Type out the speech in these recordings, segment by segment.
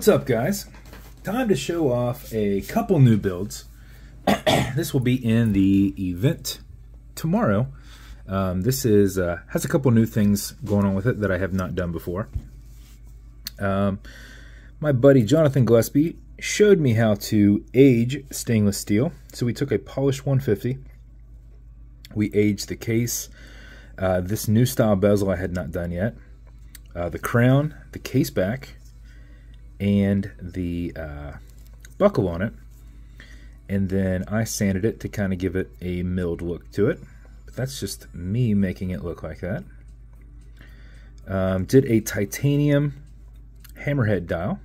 What's up, guys? Time to show off a couple new builds. This will be in the event tomorrow. This is has a couple new things going on with it that I have not done before. My buddy Jonathan Gillespie showed me how to age stainless steel. So we took a polished 150. We aged the case. This new style bezel I had not done yet. The crown, the case back, and the buckle on it. And then I sanded it to kind of give it a milled look to it. But that's just me making it look like that. Did a titanium Hammerhead dial.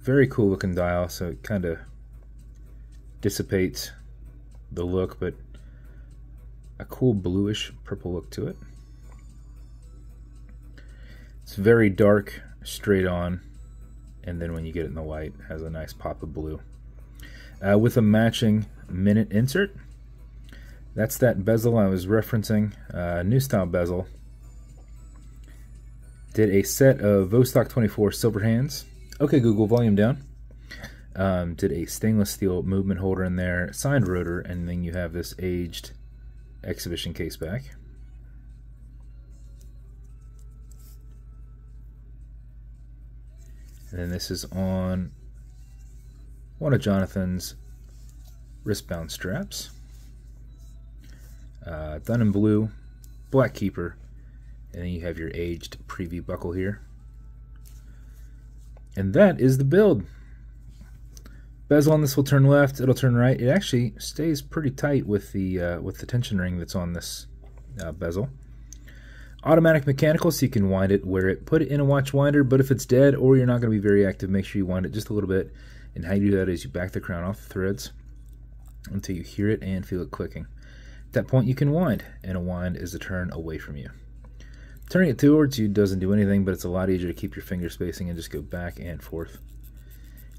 Very cool looking dial, so it kind of dissipates the look, but a cool bluish purple look to it. It's very dark, straight on, and then when you get it in the light, it has a nice pop of blue. With a matching minute insert. That's that bezel I was referencing, new style bezel. Did a set of Vostok 24 silver hands. Okay, Google, volume down. Did a stainless steel movement holder in there, signed rotor, and then you have this aged exhibition case back. And then this is on one of Jonathan's wristband straps. Done in blue, black keeper, and then you have your aged preview buckle here. And that is the build. Bezel on this will turn left, it'll turn right. It actually stays pretty tight with the tension ring that's on this bezel. Automatic mechanical, so you can wind it where it put it in a watch winder, but if it's dead or you're not going to be very active, make sure you wind it just a little bit. And how you do that is you back the crown off the threads until you hear it and feel it clicking. At that point you can wind, and a wind is a turn away from you. Turning it towards you doesn't do anything, but it's a lot easier to keep your finger spacing and just go back and forth.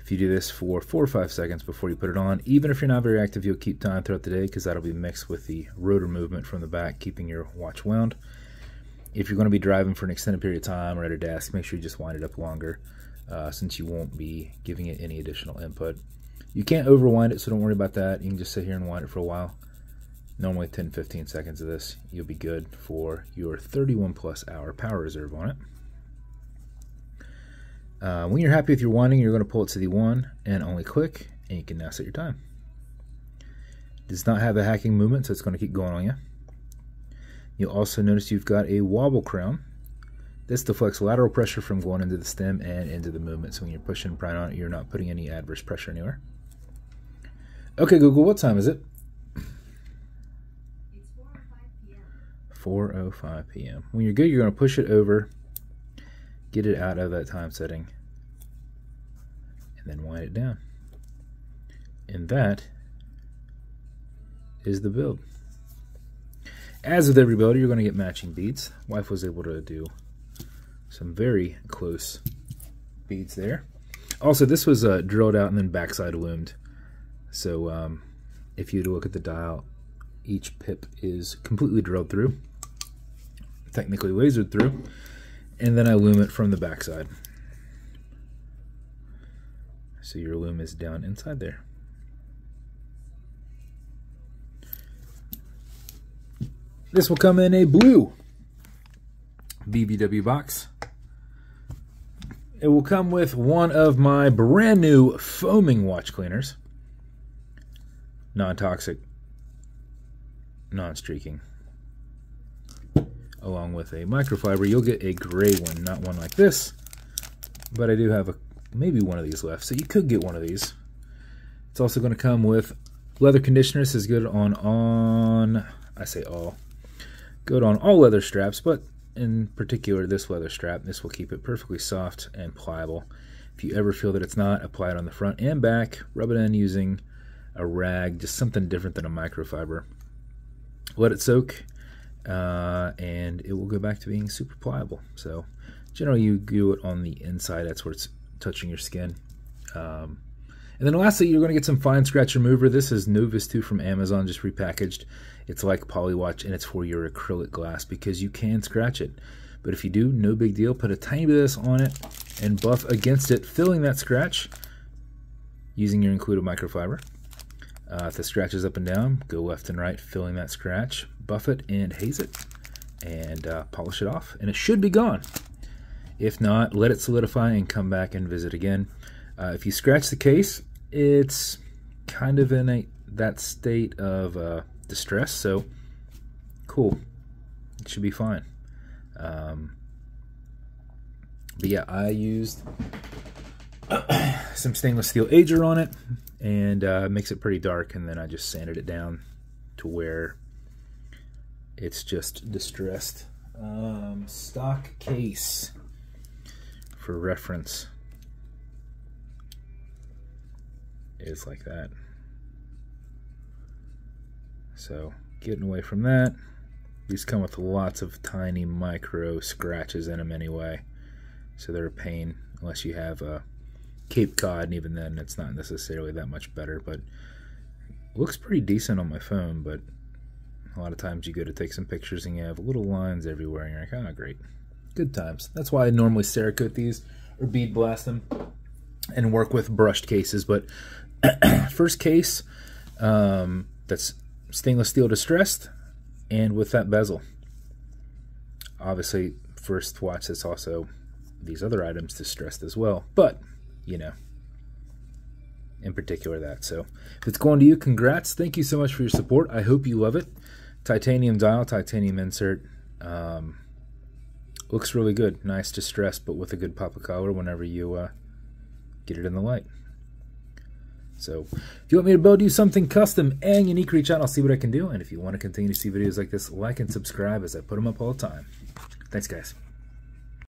If you do this for 4 or 5 seconds before you put it on, even if you're not very active, you'll keep time throughout the day because that'll be mixed with the rotor movement from the back, keeping your watch wound. If you're going to be driving for an extended period of time or at a desk, make sure you just wind it up longer since you won't be giving it any additional input. You can't overwind it, so don't worry about that. You can just sit here and wind it for a while. Normally 10-15 seconds of this, you'll be good for your 31+ hour power reserve on it. When you're happy with your winding, you're going to pull it to the 1 and only click, and you can now set your time. It does not have a hacking movement, so it's going to keep going on you. You'll also notice you've got a wobble crown. This deflects lateral pressure from going into the stem and into the movement, so when you're pushing and prying on it, you're not putting any adverse pressure anywhere. Okay, Google, what time is it? It's 4:05 p.m. 4:05 p.m. When you're good, you're going to push it over, get it out of that time setting, and then wind it down. And that is the build. As with every build, you're going to get matching beads. Wife was able to do some very close beads there. Also, this was drilled out and then backside loomed. So if you look at the dial, each pip is completely drilled through, technically lasered through, and then I loom it from the backside. So your loom is down inside there. This will come in a blue BBW box. It will come with one of my brand new foaming watch cleaners. Non-toxic, non-streaking. Along with a microfiber. You'll get a gray one, not one like this. But I do have maybe one of these left, so you could get one of these. It's also going to come with leather conditioner. This is good on I say all. Good on all leather straps, but in particular this leather strap. This will keep it perfectly soft and pliable. If you ever feel that it's not, apply it on the front and back. Rub it in using a rag, just something different than a microfiber. Let it soak, and it will go back to being super pliable. So generally you do it on the inside. That's where it's touching your skin. And then lastly, you're going to get some fine scratch remover. This is Novus 2 from Amazon, just repackaged. It's like Polywatch, and it's for your acrylic glass because you can scratch it. But if you do, no big deal. Put a tiny bit of this on it, and buff against it, filling that scratch using your included microfiber. If the scratch is up and down, go left and right, filling that scratch, buff it and haze it, and polish it off, and it should be gone. If not, let it solidify and come back and visit again. If you scratch the case, it's kind of in that state of distress, so cool, it should be fine. But yeah, I used some stainless steel ager on it, and makes it pretty dark, and then I just sanded it down to where it's just distressed. Stock case, for reference, is like that. So getting away from that, these come with lots of tiny micro scratches in them anyway, so they're a pain unless you have a Cape Cod, and even then it's not necessarily that much better, but it looks pretty decent on my phone. But a lot of times you go to take some pictures and you have little lines everywhere, and you're like, oh great, good times. That's why I normally Cerakote these or bead blast them and work with brushed cases. But first case that's stainless steel distressed and with that bezel. Obviously first watch that's also these other items distressed as well, but you know, in particular that. So if it's going to you, congrats. Thank you so much for your support. I hope you love it. Titanium dial, titanium insert. Looks really good. Nice distressed, but with a good pop of color whenever you get it in the light. So if you want me to build you something custom and unique, reach out. I'll see what I can do. And if you want to continue to see videos like this, like and subscribe, as I put them up all the time. Thanks, guys.